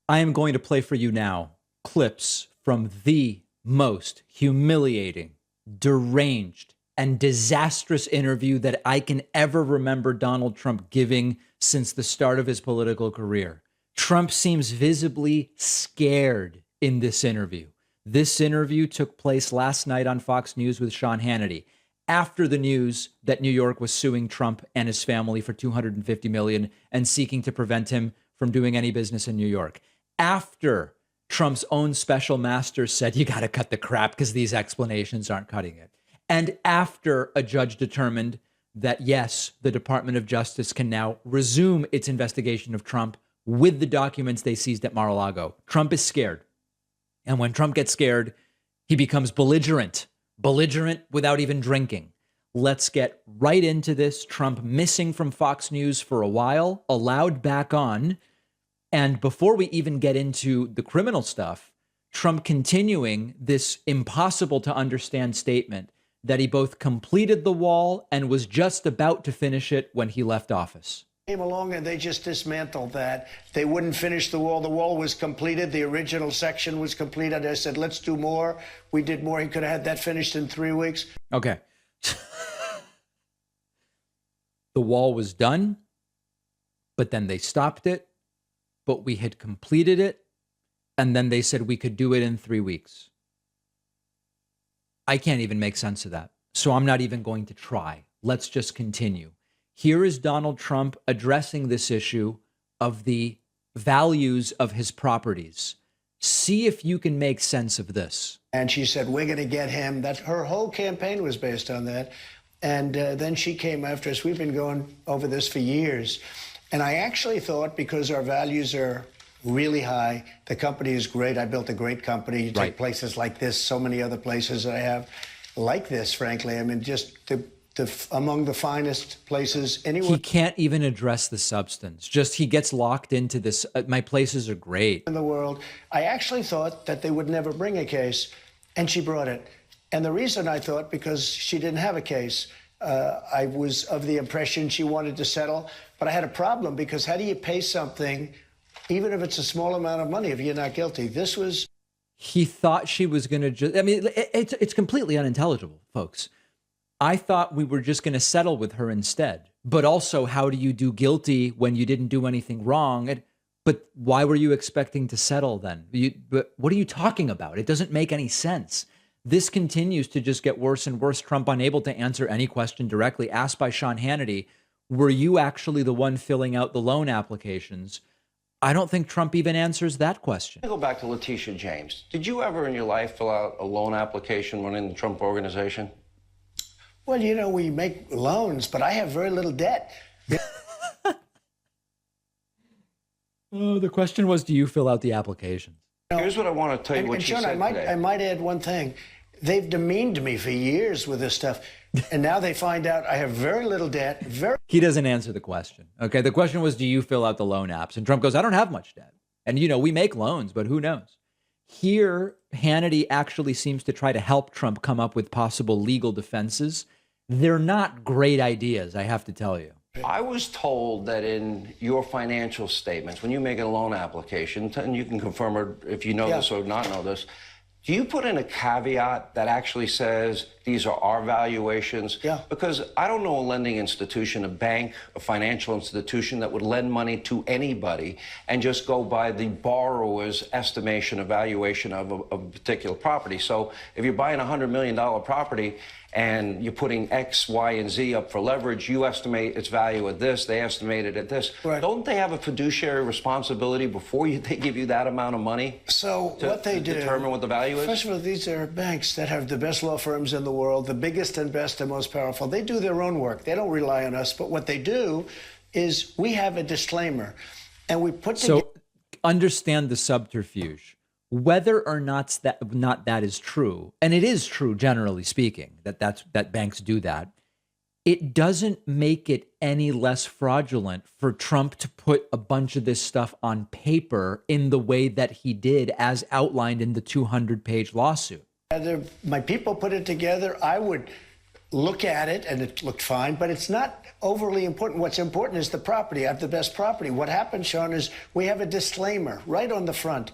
I am going to play for you now clips from the most humiliating, deranged, and disastrous interview that I can ever remember Donald Trump giving since the start of his political career. Trump seems visibly scared in this interview. This interview took place last night on Fox News with Sean Hannity after the news that New York was suing Trump and his family for $250 million and seeking to prevent him from doing any business in New York. After Trump's own special master said, you got to cut the crap because these explanations aren't cutting it. And after a judge determined that, yes, the Department of Justice can now resume its investigation of Trump with the documents they seized at Mar-a-Lago. Trump is scared. And when Trump gets scared, he becomes belligerent without even drinking. Let's get right into this. Trump missing from Fox News for a while, allowed back on. And before we even get into the criminal stuff, Trump continuing this impossible to understand statement that he both completed the wall and was just about to finish it when he left office. Came along and they just dismantled that. They wouldn't finish the wall. The wall was completed. The original section was completed. I said, let's do more. We did more. He could have had that finished in 3 weeks. Okay. The wall was done, but then they stopped it, but we had completed it. And then they said we could do it in 3 weeks. I can't even make sense of that. So I'm not even going to try. Let's just continue. Here is Donald Trump addressing this issue of the values of his properties. See if you can make sense of this. And she said, we're going to get him. That her whole campaign was based on that. And then she came after us. We've been going over this for years. And I actually thought, because our values are really high, the company is great. I built a great company. You take places like this, so many other places that I have like this, frankly. I mean, just among the finest places anywhere. He can't even address the substance. Just he gets locked into this. My places are great in the world. I actually thought that they would never bring a case, and she brought it. And the reason I thought, because she didn't have a case, I was of the impression she wanted to settle. But I had a problem, because how do you pay something, even if it's a small amount of money, if you're not guilty? This was. He thought she was going to just. I mean, it's completely unintelligible, folks. I thought we were just going to settle with her instead. But also, how do you do guilty when you didn't do anything wrong? But why were you expecting to settle then? But what are you talking about? It doesn't make any sense. This continues to just get worse and worse. Trump unable to answer any question directly. Asked by Sean Hannity, were you actually the one filling out the loan applications? I don't think Trump even answers that question. I go back to Letitia James. Did you ever in your life fill out a loan application running the Trump organization? Well, you know, we make loans, but I have very little debt. Oh, the question was, do you fill out the applications? Here's what I want to tell you what you Sean, said today. I might add one thing. They've demeaned me for years with this stuff, and now they find out I have very little debt. He doesn't answer the question. Okay, the question was, do you fill out the loan apps? And Trump goes, I don't have much debt. And, you know, we make loans, but who knows? Here, Hannity actually seems to try to help Trump come up with possible legal defenses. They're not great ideas, I have to tell you. I was told that in your financial statements, when you make a loan application, and you can confirm it if you know this or not know this, do you put in a caveat that actually says these are our valuations? Yeah. Because I don't know a lending institution, a bank, a financial institution that would lend money to anybody and just go by the borrower's estimation, evaluation of a particular property. So if you're buying a $100 million property and you're putting X, Y, and Z up for leverage, you estimate its value at this, they estimate it at this. Right. Don't they have a fiduciary responsibility before they give you that amount of money? So what they do, determine what the value is? First of all, these are banks that have the best law firms in the world, the biggest and best and most powerful. They do their own work. They don't rely on us. But what they do is we have a disclaimer, and we put together. So understand the subterfuge. Whether or not that is true, and it is true generally speaking that banks do that, it doesn't make it any less fraudulent for Trump to put a bunch of this stuff on paper in the way that he did, as outlined in the 200-page lawsuit. My people put it together. I would look at it, and it looked fine, but it's not overly important. What's important is the property. I have the best property. What happened, Sean, is we have a disclaimer right on the front.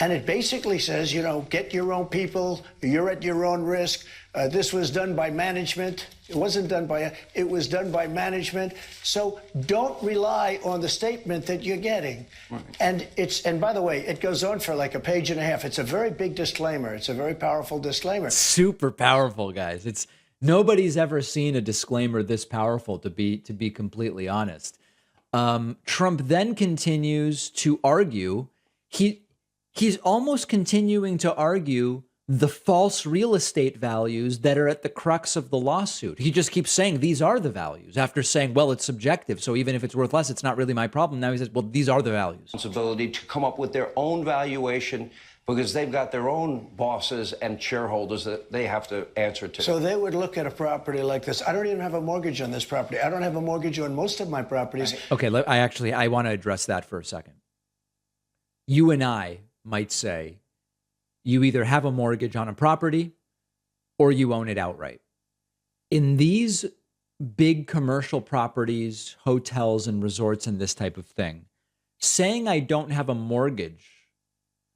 And it basically says, you know, get your own people. You're at your own risk. This was done by management. It wasn't done by, it was done by management. So don't rely on the statement that you're getting. Right. And by the way, it goes on for like a page and a half. It's a very big disclaimer. It's a very powerful disclaimer. Super powerful, guys. It's nobody's ever seen a disclaimer this powerful, to be completely honest. Trump then continues to argue. He's almost continuing to argue the false real estate values that are at the crux of the lawsuit. He just keeps saying these are the values after saying, well, it's subjective. So even if it's worth less, it's not really my problem. Now he says, well, these are the values. Responsibility to come up with their own valuation because they've got their own bosses and shareholders that they have to answer to. So they would look at a property like this. I don't even have a mortgage on this property. I don't have a mortgage on most of my properties. Okay, I want to address that for a second. You and I might say you either have a mortgage on a property or you own it outright. In these big commercial properties, hotels and resorts and this type of thing, saying I don't have a mortgage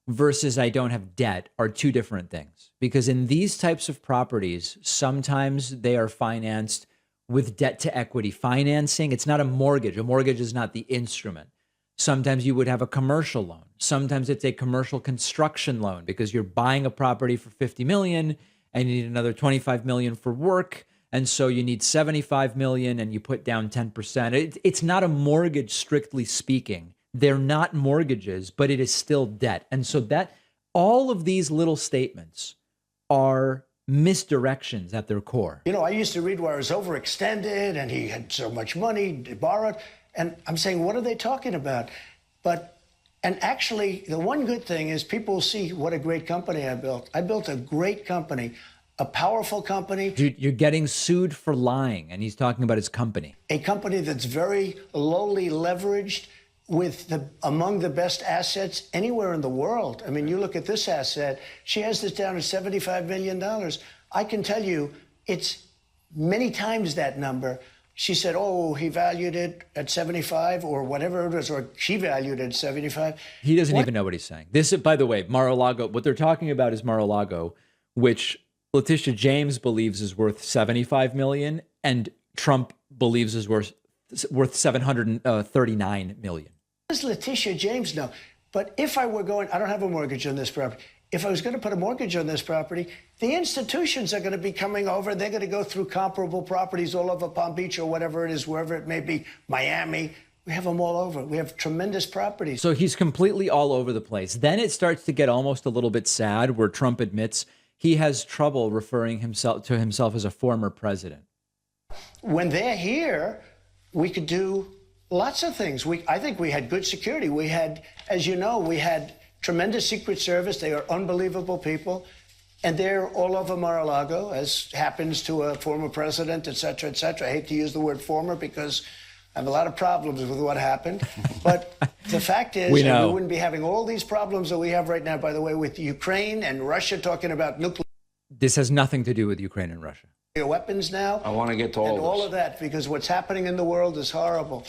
versus I don't have debt are two different things. Because in these types of properties, sometimes they are financed with debt to equity financing. It's not a mortgage. A mortgage is not the instrument. Sometimes you would have a commercial loan. Sometimes it's a commercial construction loan because you're buying a property for $50 million and you need another $25 million for work. And so you need $75 million and you put down 10%. It's not a mortgage, strictly speaking. They're not mortgages, but it is still debt. And so that all of these little statements are misdirections at their core. You know, I used to read where I was overextended and he had so much money borrowed. And I'm saying, what are they talking about? And actually, the one good thing is people see what a great company I built. I built a great company, a powerful company. Dude, you're getting sued for lying, and he's talking about his company. A company that's very lowly leveraged with among the best assets anywhere in the world. I mean, you look at this asset, she has this down at $75 million. I can tell you it's many times that number. She said, oh, he valued it at 75 or whatever it was, or she valued it at 75. He doesn't even know what he's saying. This, by the way, Mar-a-Lago, what they're talking about is Mar-a-Lago, which Letitia James believes is worth 75 million and Trump believes is worth 739 million. What does Letitia James know? But if I were going, I don't have a mortgage on this property. If I was going to put a mortgage on this property, the institutions are going to be coming over. They're going to go through comparable properties all over Palm Beach or whatever it is, wherever it may be, Miami. We have them all over. We have tremendous properties. So he's completely all over the place. Then it starts to get almost a little bit sad where Trump admits he has trouble referring to himself as a former president. When they're here, we could do lots of things. I think we had good security. We had, as you know, we had tremendous Secret Service. They are unbelievable people. And they're all over Mar-a-Lago, as happens to a former president, et cetera, et cetera. I hate to use the word former because I have a lot of problems with what happened. But the fact is, we wouldn't be having all these problems that we have right now, by the way, with Ukraine and Russia talking about nuclear. This has nothing to do with Ukraine and Russia. Weapons now. I want to get to all of that, because what's happening in the world is horrible.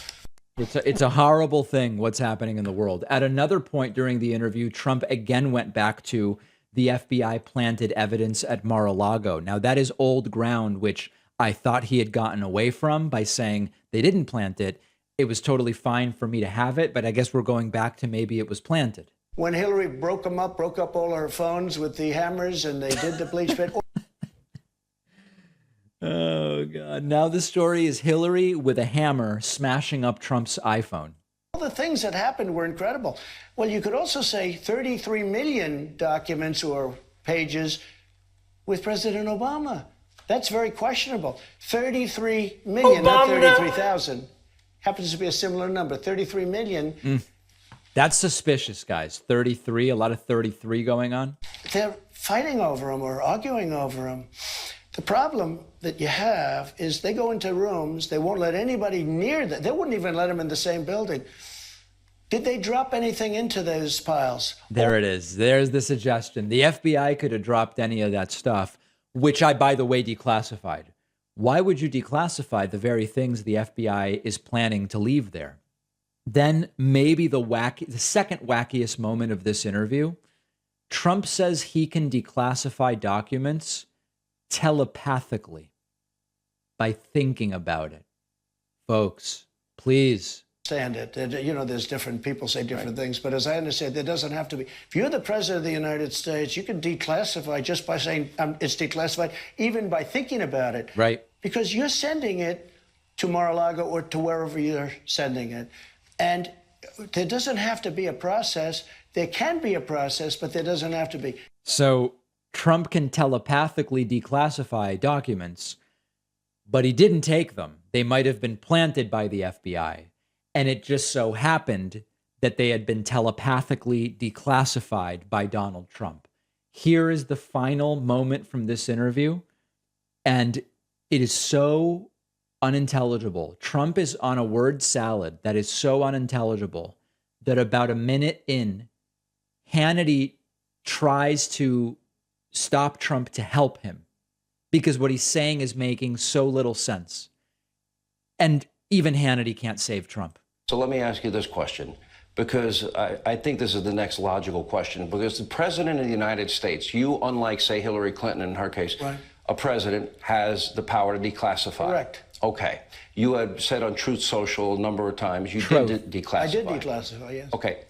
It's a horrible thing, what's happening in the world. At another point during the interview, Trump again went back to the FBI planted evidence at Mar-a-Lago. Now, that is old ground, which I thought he had gotten away from by saying they didn't plant it. It was totally fine for me to have it, but I guess we're going back to maybe it was planted. When Hillary broke up all her phones with the hammers and they did the bleach pit. Oh, God. Now the story is Hillary with a hammer smashing up Trump's iPhone. All the things that happened were incredible. Well, you could also say 33 million documents or pages with President Obama. That's very questionable. 33 million, not 33,000. Happens to be a similar number, 33 million. That's suspicious, guys. 33, a lot of 33 going on. They're fighting over them or arguing over them. The problem that you have is they go into rooms, they won't let anybody near them. They wouldn't even let them in the same building. Did they drop anything into those piles? There it is. There's the suggestion. The FBI could have dropped any of that stuff, which I, by the way, declassified. Why would you declassify the very things the FBI is planning to leave there? Then maybe the second wackiest moment of this interview, Trump says he can declassify documents telepathically by thinking about it. Folks, please. Understand it. There's different people say different things, but as I understand, there doesn't have to be. If you're the president of the United States, you can declassify just by saying it's declassified, even by thinking about it. Right. Because you're sending it to Mar-a-Lago or to wherever you're sending it. And there doesn't have to be a process. There can be a process, but there doesn't have to be. So Trump can telepathically declassify documents, but he didn't take them. They might have been planted by the FBI. And it just so happened that they had been telepathically declassified by Donald Trump. Here is the final moment from this interview. And it is so unintelligible. Trump is on a word salad that is so unintelligible that about a minute in, Hannity tries to stop Trump to help him because what he's saying is making so little sense. And even Hannity can't save Trump. So let me ask you this question, because I think this is the next logical question, because the president of the United States, you, unlike, say, Hillary Clinton in her case, right, a president has the power to declassify. Correct. Okay. You had said on Truth Social a number of times you did declassify. I did declassify, yes. Okay.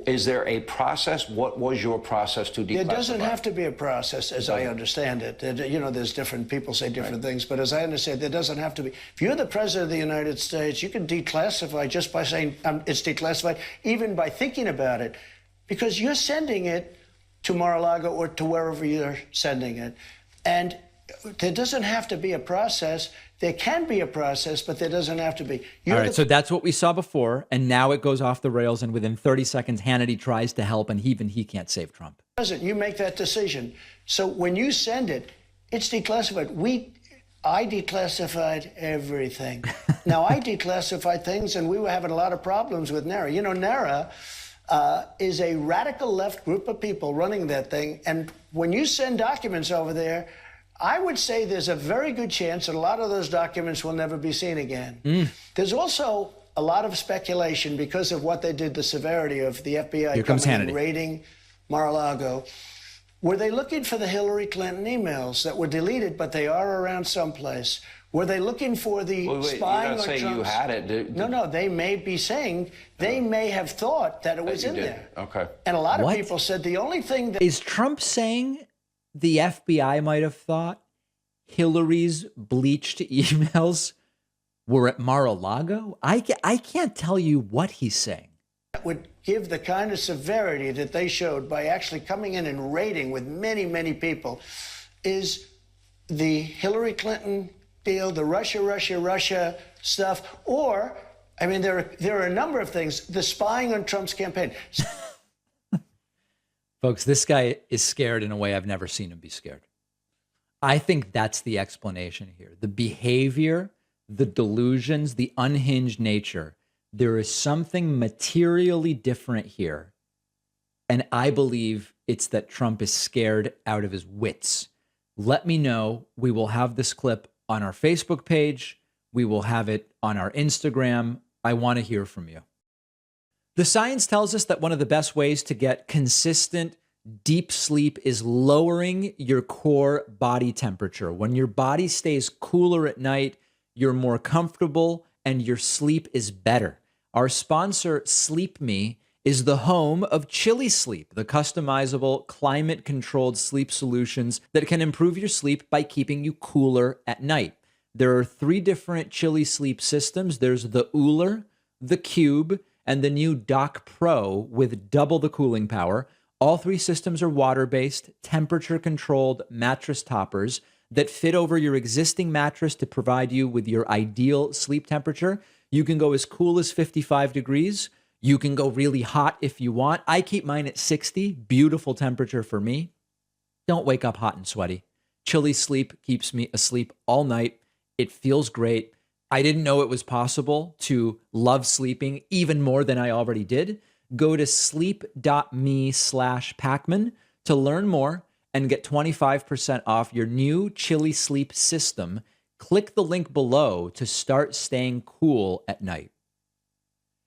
Is there a process? What was your process to declassify? There doesn't have to be a process, as I understand it. There's different people say different things, but as I understand, there doesn't have to be. If you're the president of the United States, you can declassify just by saying it's declassified, even by thinking about it, because you're sending it to Mar-a-Lago or to wherever you're sending it. And there doesn't have to be a process. There can be a process, but there doesn't have to be. All right, so that's what we saw before, and now it goes off the rails, and within 30 seconds, Hannity tries to help, and even he can't save Trump. President, you make that decision. So when you send it, it's declassified. I declassified everything. Now, I declassified things, and we were having a lot of problems with NARA. NARA is a radical left group of people running that thing, and when you send documents over there, I would say there's a very good chance that a lot of those documents will never be seen again. There's also a lot of speculation because of what they did, the severity of the FBI coming and raiding Mar-a-Lago. Were they looking for the Hillary Clinton emails that were deleted, but they are around someplace? Were they looking for the spying on Trump's... you had it. No, they may be saying, they may have thought that it was in there. Okay. And a lot of people said the only thing that... Is Trump saying the FBI might have thought Hillary's bleached emails were at Mar-a-Lago? I can't tell you what he's saying. That would give the kind of severity that they showed by actually coming in and raiding with many, many people is the Hillary Clinton deal, the Russia stuff, or, I mean, there are a number of things, the spying on Trump's campaign. Folks, this guy is scared in a way I've never seen him be scared. I think that's the explanation here. The behavior, the delusions, the unhinged nature. There is something materially different here. And I believe it's that Trump is scared out of his wits. Let me know. We will have this clip on our Facebook page. We will have it on our Instagram. I want to hear from you. The science tells us that one of the best ways to get consistent deep sleep is lowering your core body temperature. When your body stays cooler at night, you're more comfortable and your sleep is better. Our sponsor, Sleep Me, is the home of Chili Sleep, the customizable, climate-controlled sleep solutions that can improve your sleep by keeping you cooler at night. There are 3 different Chili Sleep systems. There's the Ooler, the Cube, and the new Dock Pro with double the cooling power. All 3 systems are water-based, temperature-controlled mattress toppers that fit over your existing mattress to provide you with your ideal sleep temperature. You can go as cool as 55 degrees. You can go really hot if you want. I keep mine at 60, beautiful temperature for me. Don't wake up hot and sweaty. Chili Sleep keeps me asleep all night. It feels great. I didn't know it was possible to love sleeping even more than I already did. Go to sleep.me/Pacman to learn more and get 25% off your new Chili Sleep system. Click the link below to start staying cool at night.